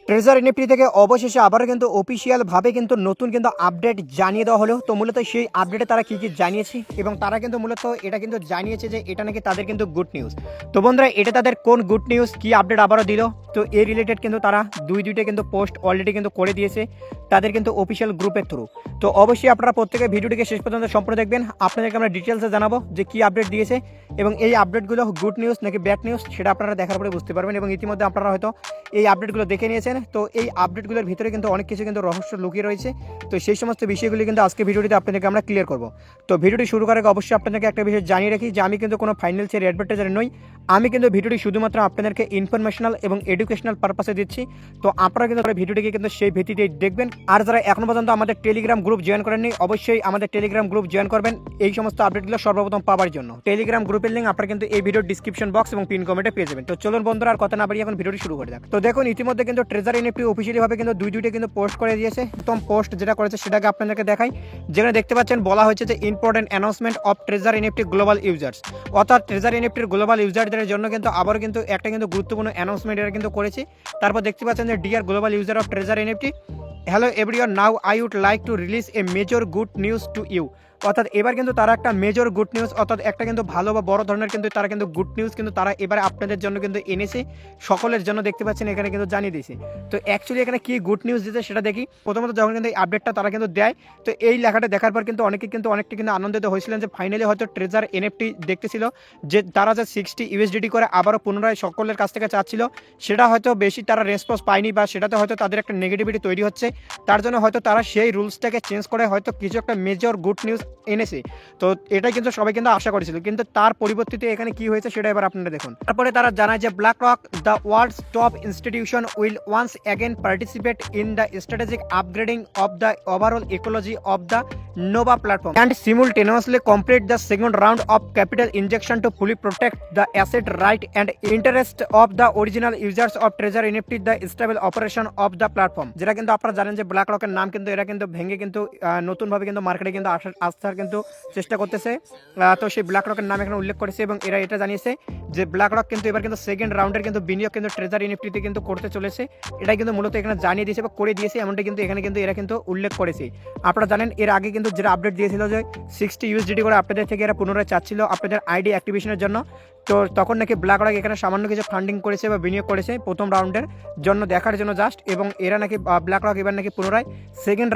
Treasure NFT থেকে অবশেষে আবারও কিন্তু অফিসিয়ালভাবে কিন্তু নতুন কিন্তু আপডেট জানিয়ে দেওয়া হলো। তো মূলত সেই আপডেটে তারা কী কী জানিয়েছে এবং তারা কিন্তু মূলত এটা কিন্তু জানিয়েছে যে এটা নাকি তাদের কিন্তু গুড নিউজ। তো বন্ধুরা, এটা তাদের কোন গুড নিউজ, কি আপডেট আবারও দিল, তো এই রিলেটেড কিন্তু তারা দুইটা কিন্তু পোস্ট অলরেডি কিন্তু করে দিয়েছে তাদের কিন্তু অফিসিয়াল গ্রুপের থ্রু। তো অবশ্যই আপনারা প্রত্যেকে ভিডিওটিকে শেষ পর্যন্ত সম্পূর্ণ দেখবেন। আপনাদেরকে আমরা ডিটেলসে জানাবো যে কী আপডেট দিয়েছে এবং এই আপডেটগুলো গুড নিউজ নাকি ব্যাড নিউজ সেটা আপনারা দেখার পরে বুঝতে পারবেন। এবং ইতিমধ্যে আপনারা হয়তো এই আপডেটগুলো দেখে নিয়েছেন। তো এই আপডেটগুলোর ভিতরে কিন্তু অনেক কিছু কিন্তু রহস্য লুকিয়ে রয়েছে। তো সেই সমস্ত বিষয়গুলি কিন্তু আজকে ভিডিওটিতে আপনাদেরকে আমরা ক্লিয়ার করব। তো ভিডিওটি শুরু করার আগে অবশ্যই আপনাদেরকে একটা বিষয় জানিয়ে রাখি যে আমি কিন্তু কোনো ফাইন্যান্সিয়াল অ্যাডভার্টাইজার নই। আমি কিন্তু ভিডিওটি শুধুমাত্র আপনাদেরকে ইনফরমেশনাল এবং এডুকেশনাল পারপাসে দিচ্ছি। তো আপনারা কিন্তু ভিডিওটিকে কিন্তু সেই ভিত্তিতেই দেখবেন। আর যারা এখনো পর্যন্ত আমাদের টেলিগ্রাম গ্রুপ জয়েন করেননি, অবশ্যই আমাদের টেলিগ্রাম গ্রুপ জয়েন করবেন এই সমস্ত আপডেটগুলো সর্বপ্রথম পাওয়ার জন্য। টেলিগ্রাম গ্রুপের লিঙ্ক আপনারা কিন্তু এই ভিডিওর ডিসক্রিপশন বক্স এবং পিন কমেন্টে পেয়ে যাবেন। তো চলুন বন্ধুরা, আর কথা না বাড়িয়ে এখন ভিডিওটি শুরু করে যাক। তো দেখুন, ইতিমধ্যে কিন্তু ট্রেজার এনএফটি অফিসিয়ালিভাবে কিন্তু দুইটা কিন্তু পোস্ট করে দিয়েছে। প্রথম পোস্ট যেটা করেছে সেটাকে আপনাদেরকে দেখাই, যেখানে দেখতে পাচ্ছেন বলা হয়েছে যে important announcement of treasure NFT global users. অর্থাৎ ট্রেজার এনএফটির গ্লোবাল ইউজারদের জন্য কিন্তু আবারও কিন্তু একটা কিন্তু গুরুত্বপূর্ণ অ্যানাউন্সমেন্ট এরা কিন্তু করেছে। তারপর দেখতে পাচ্ছেন যে dear global user of treasure NFT, hello everyone, now I would like to release a major good news to you. অর্থাৎ এবার কিন্তু তারা একটা মেজর গুড নিউজ, অর্থাৎ একটা কিন্তু ভালো বা বড় ধরনের কিন্তু তারা কিন্তু গুড নিউজ কিন্তু তারা এবারে আপনাদের জন্য কিন্তু এনেছে, সকলের জন্য দেখতে পাচ্ছেন এখানে কিন্তু জানিয়ে দিয়েছে। তো অ্যাকচুয়ালি এখানে কি গুড নিউজ দিতে সেটা দেখি। প্রথমত যখন কিন্তু এই আপডেটটা তারা কিন্তু দেয়, তো এই লেখাটা দেখার পর কিন্তু অনেকে কিন্তু অনেকটা কিন্তু আনন্দিত হয়েছিলেন যে ফাইনালি হয়তো ট্রেজার এনএফটি দেখতেছিল যে তারা যে 60 ইউএসডিটি করে আবারও পুনরায় সকলের কাছ থেকে চাচ্ছিল, সেটা হয়তো বেশি তারা রেসপন্স পায়নি বা সেটাতে হয়তো তাদের একটা নেগেটিভিটি তৈরি হচ্ছে। তার জন্য হয়তো তারা সেই রুলসটাকে চেঞ্জ করে হয়তো কিছু একটা মেজর গুড নিউজ এনেছে। তো এটাই কিন্তু সবাই কিন্তু আশা করেছিল, কিন্তু তার পরিবর্তিতে এখানে কি হয়েছে সেটা এবার আপনারা দেখুন। তারপরে তারা জানায় যে BlackRock, the world's top institution, will once again participate in the strategic upgrading of the overall ecology of the Nova platform and simultaneously complete the second round of capital injection to fully protect the asset right and interest of the original users of Trezor NFT, the stable operation of the platform। যেটা কিন্তু আপনারা জানেন যে black রকের নাম কিন্তু এরা কিন্তু ভেঙে কিন্তু নতুনভাবে কিন্তু মার্কেটে কিন্তু আসার কিন্তু চেষ্টা করতেছে। তো সেই ব্ল্যাক রকের নাম এখানে উল্লেখ করেছে এবং এরা এটা জানিয়েছে যে ব্ল্যাক রক কিন্তু এবার কিন্তু সেকেন্ড রাউন্ডের কিন্তু বিনিয়োগ কিন্তু ট্রেজার এনএফটিতে কিন্তু করতে চলেছে। এটাই কিন্তু মূলত এখানে জানিয়ে দিয়েছে বা করে দিয়েছে, এমনটা কিন্তু এখানে কিন্তু এরা কিন্তু উল্লেখ করেছে। আপনারা জানেন এর আগে কিন্তু যেটা আপডেট দিয়েছিল যে 60 ইউএসডিটি করে আপনাদের থেকে এরা পুনরায় চাচ্ছিল আপনাদের আইডি অ্যাক্টিভেশনের জন্য। তো তখন নাকি ব্ল্যাক রক এখানে সামান্য কিছু ফান্ডিং করেছে বা বিনিয়োগ করেছে প্রথম রাউন্ডের জন্য দেখার জন্য জাস্ট, এবং এরা নাকি ব্ল্যাক রক এবার নাকি পুনরায় সেকেন্ড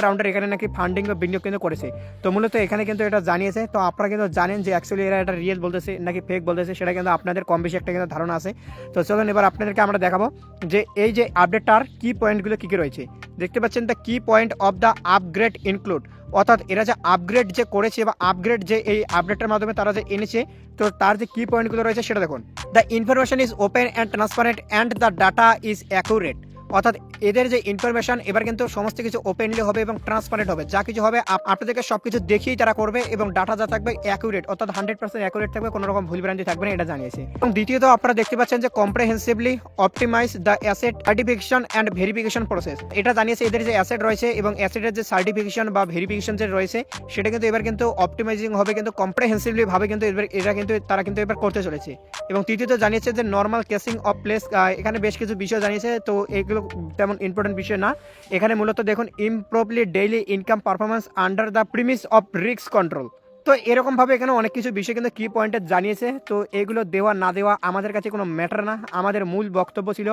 রাউন্ডের এখানে নাকি ফান্ডিং বা বিনিয়োগ কিন্তু করেছে। তো মূলত এখানে কিন্তু এটা জানিয়েছে। তো আপনারা কিন্তু জানেন যে অ্যাকচুয়ালি এরা এটা রিয়েল বলতেছে নাকি ফেক বলতেছে সেটা কিন্তু আপনাদের কম বেশি একটা কিন্তু ধারণা আছে। তো চলুন এবার আপনাদেরকে আমরা দেখাবো যে এই যে আপডেটটার কি পয়েন্টগুলো কী কী রয়েছে। দেখতে পাচ্ছেন দ্য কি point of the upgrade include, অর্থাৎ এরা যে আপগ্রেড যে করেছে বা আপগ্রেড যে এই আপডেটের মাধ্যমে তারা যে এনেছে, তো তার যে কি পয়েন্টগুলো রয়েছে সেটা দেখুন। The information is open and transparent and the data is accurate. অর্থাৎ এদের যে ইনফরমেশন এবার কিন্তু সমস্ত কিছু ওপেনলি হবে এবং ট্রান্সপারেন্ট হবে, যা কিছু হবে আপনাদেরকে সব কিছু দেখিয়েই তারা করবে এবং ডাটা যা থাকবে অ্যাকুরেট, অর্থাৎ 100% অ্যাকুরেট থাকবে, কোনো রকম ভুলভ্রান্তি থাকবে না, এটা জানিয়েছে। এবং দ্বিতীয়ত আপনারা দেখতে পাচ্ছেন যে comprehensively optimise the asset certification and verification process. এটা জানিয়েছে এদের যে অ্যাসেট রয়েছে এবং অ্যাসেটের যে সার্টিফিকেশন বা ভেরিফিকেশন যে রয়েছে সেটা কিন্তু এবার কিন্তু অপটিমাইজিং হবে, কিন্তু কম্প্রিহেন্সিভলি ভাবে কিন্তু এরা কিন্তু তারা কিন্তু এবার করতে চলেছে। এবং তৃতীয়ত জানিয়েছে যে নর্মাল কেসিং অফ প্লেস, এখানে বেশ কিছু বিষয় জানিয়েছে। তো এগুলো তেমন ইম্পর্টেন্ট বিষয় না। এখানে মূলত দেখুন improperly daily income performance under the premise of risk control. তো এরকমভাবে এখানে অনেক কিছু বিষয় কিন্তু কি পয়েন্টে জানিয়েছে। তো এগুলো দেওয়া না দেওয়া আমাদের কাছে কোনো ম্যাটার না, আমাদের মূল বক্তব্য ছিল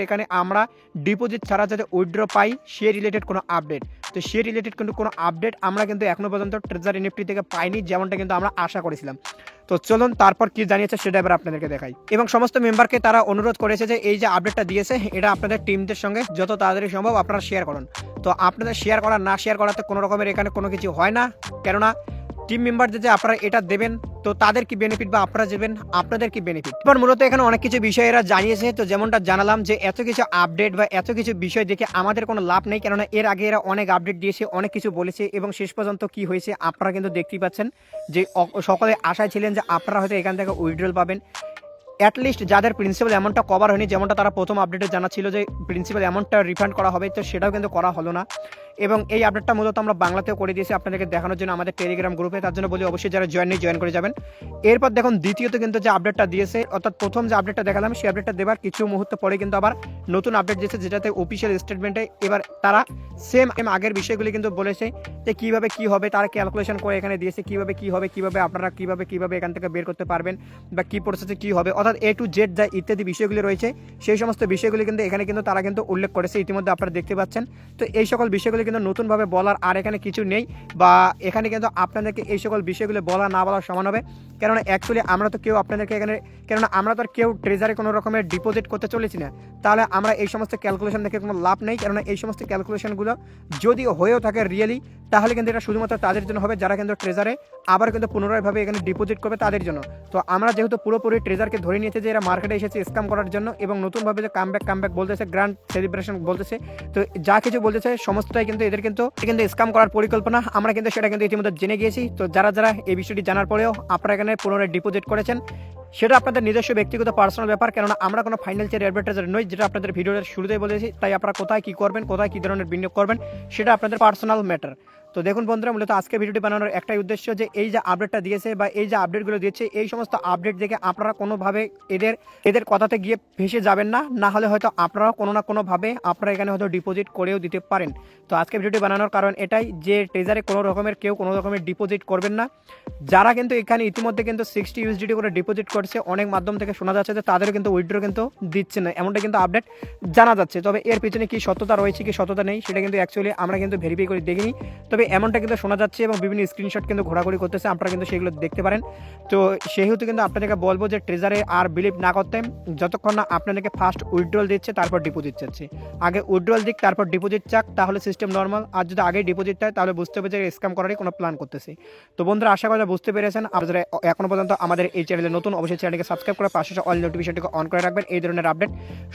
এখানে আমরা ডিপোজিট ছাড়া যাতে উইথড্র পাই সে রিলেটেড কোনো আপডেট। তো সে রিলেটেড কিন্তু কোনো আপডেট আমরা কিন্তু এখনো পর্যন্ত ট্রেজার এনএফটি থেকে পাইনি, যেমনটা কিন্তু আমরা আশা করেছিলাম। তো চলুন তারপর কি জানিয়েছে সেটা এবার আপনাদেরকে দেখাই। এবং সমস্ত মেম্বারকে তারা অনুরোধ করেছে যে এই যে আপডেটটা দিয়েছে এটা আপনাদের টিমদের সঙ্গে যত তাড়াতাড়ি সম্ভব আপনারা শেয়ার করুন। তো আপনাদের শেয়ার করা না শেয়ার করাতে কোনো রকমের এখানে কোনো কিছু হয় না, কেননা টিম মেম্বারদের যে আপনারা এটা দেবেন তো তাদের কি বেনিফিট বা আপনারা দেবেন আপনাদের কি বেনিফিট। এবার মূলত এখানে অনেক কিছু বিষয় এরা জানিয়েছে। তো যেমনটা জানালাম যে এত কিছু আপডেট বা এত কিছু বিষয় দেখে আমাদের কোনো লাভ নেই, কেননা এর আগে এরা অনেক আপডেট দিয়েছে, অনেক কিছু বলেছে এবং শেষ পর্যন্ত কি হয়েছে আপনারা কিন্তু দেখতেই পাচ্ছেন যে সকলে আশায় ছিলেন যে আপনারা হয়তো এখান থেকে উইথড্রল পাবেন। অ্যাটলিস্ট যাদের প্রিন্সিপাল অ্যামাউন্টটা কভার হয়নি, যেমনটা তারা প্রথম আপডেটে জানাচ্ছিল যে প্রিন্সিপাল অ্যামাউন্টটা রিফান্ড করা হবে, তো সেটাও কিন্তু করা হলো না। এবং এই আপডেটটা মূলত আমরা বাংলাতেও করে দিয়েছি আপনাদেরকে দেখানোর জন্য আমাদের টেলিগ্রাম গ্রুপে, তার জন্য বলি অবশ্যই যারা জয়েন করে যাবেন। এরপর দেখুন দ্বিতীয়ত কিন্তু যে আপডেটটা দিয়েছে, অর্থাৎ প্রথম যে আপডেটটা দেখালাম সেই আপডেটটা দেবার কিছু মুহূর্ত পরে কিন্তু আবার নতুন আপডেট দিয়েছে, যেটাতে অফিসিয়াল স্টেটমেন্টে এবার তারা সেম আগের বিষয়গুলি কিন্তু বলেছে যে কীভাবে কী হবে, তারা ক্যালকুলেশন করে এখানে দিয়েছে কীভাবে কী হবে, কীভাবে আপনারা কীভাবে এখান থেকে বের করতে পারবেন বা কী প্রসেসে কী হবে, অর্থাৎ A to Z যা ইত্যাদি বিষয়গুলি রয়েছে সেই সমস্ত বিষয়গুলি কিন্তু এখানে কিন্তু তারা কিন্তু উল্লেখ করেছে, ইতিমধ্যে আপনারা দেখতে পাচ্ছেন। তো এই সকল বিষয়গুলি কিন্তু নতুনভাবে বলার আর এখানে কিছু নেই, বা এখানে কিন্তু আপনাদেরকে এই সকল বিষয়গুলি বলা না বলা সমান হবে। কেননা অ্যাকচুয়ালি আমরা তো কেউ আপনাদেরকে এখানে, কেননা আমরা তো আর কেউ ট্রেজারে কোনো রকমের ডিপোজিট করতে চলেছি না, তাহলে আমরা এই সমস্ত ক্যালকুলেশন দেখে কোনো লাভ নেই। কেননা এই সমস্ত ক্যালকুলেশনগুলো যদি হয়েও থাকে রিয়েলি, তাহলে কিন্তু এটা শুধুমাত্র তাদের জন্য হবে যারা কিন্তু ট্রেজারে আবার কিন্তু পুনরায়ভাবে এখানে ডিপোজিট করবে তাদের জন্য। তো আমরা যেহেতু পুরোপুরি ট্রেজারকে ধরে নিয়েছে যে এরা মার্কেটে এসেছে স্ক্যাম করার জন্য, এবং নতুনভাবে যে কামব্যাক বলতেছে, গ্র্যান্ড সেলিব্রেশন বলতেছে, তো যা কিছু বলতেছে সমস্তটাই কিন্তু এদের কিন্তু স্ক্যাম করার পরিকল্পনা, আমরা কিন্তু সেটা কিন্তু ইতিমধ্যে জেনে গিয়েছি। তো যারা এই বিষয়টি জানার পরেও আপনারা এখানে পুনরায় ডিপোজিট করেছেন, সেটা আপনাদের নিজস্ব ব্যক্তিগত পার্সোনাল ব্যাপার, কেননা আমরা কোনো ফাইন্যান্সিয়াল অ্যাডভার্টাইজার নই, যেটা আপনাদের ভিডিওর শুরুতেই বলেছি। তাই আপনারা কোথায় কী করবেন, কোথায় কী ধরনের বিনিয়োগ করবেন, সেটা আপনাদের পার্সোনাল ম্যাটার। তো দেখুন বন্ধুরা, মূলত আজকে ভিডিওটি বানানোর একটাই উদ্দেশ্য যে এই যে আপডেটটা দিয়েছে বা এই যে আপডেটগুলো দিচ্ছে, এই সমস্ত আপডেট দেখে আপনারা কোনোভাবে এদের কথাতে গিয়ে ভেসে যাবেন না, না হলে হয়তো আপনারাও কোনো না কোনোভাবে আপনারা এখানে হয়তো ডিপোজিট করেও দিতে পারেন। তো আজকে ভিডিওটি বানানোর কারণ এটাই যে ট্রেজারে কোনো রকমের কেউ কোনো রকমের ডিপোজিট করবেন না। যারা কিন্তু এখানে ইতিমধ্যে কিন্তু 60 USDT করে ডিপোজিট করছে, অনেক মাধ্যম থেকে শোনা যাচ্ছে যে তাদেরও কিন্তু উইথড্র কিন্তু দিচ্ছে না, এমনটা কিন্তু আপডেট জানা যাচ্ছে। তবে এর পিছনে কি সত্যতা রয়েছে কি সত্যতা নেই সেটা কিন্তু অ্যাকচুয়ালি আমরা কিন্তু ভেরিফাই করে দেখিনি, তবে এমনটা কিন্তু শোনা যাচ্ছে এবং বিভিন্ন স্ক্রিনশট কিন্তু ঘোরাঘুরি করতেছে, আপনারা কিন্তু সেগুলো দেখতে পারেন। তো সেহেতু কিন্তু আপনাদেরকে বলবো যে ট্রেজারে আর বিলিভ না করতে, যতক্ষণ না আপনাদেরকে ফার্স্ট উইথড্রল দিচ্ছে তারপর ডিপোজিট চাচ্ছে। আগে উইথড্রল দিক তারপর ডিপোজিট চাক, তাহলে সিস্টেম নর্মাল। আর যদি আগে ডিপোজিট চায় তাহলে বুঝতে হবে যে স্ক্যাম করারই কোনো প্ল্যান করতেছে। তো বন্ধুরা, আশা করি বুঝতে পেরেছেন। আপনারা এখনো পর্যন্ত আমাদের এই চ্যানেলে নতুন, অবশ্যই চ্যানেলকে সাবস্ক্রাইব করে পাশে অল নোটিফিকেশনটিকে অন করে রাখবেন এই ধরনের আপডেট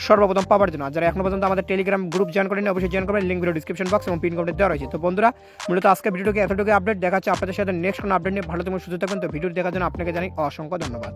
সর্বপ্রথম পাওয়ার জন্য। আর যারা এখনো পর্যন্ত আমাদের টেলিগ্রাম গ্রুপ জয়েন করেন অবশ্যই জয়েন করবেন, লিঙ্ক ভিডিও ডিসক্রিপশন বক্স এবং পিন কমেন্টে দেওয়া রয়েছে। তো বন্ধুরা, মূলত আজকে ভিডিওটিকে এতটুকু আপডেট দেখাচ্ছে, আপনাদের সাথে নেক্সট কোনো আপডেট নিয়ে ভালো থাকবেন, সুস্থ থাকবেন। তো ভিডিও দেখার জন্য আপনাকে জানাই অসংখ্য ধন্যবাদ।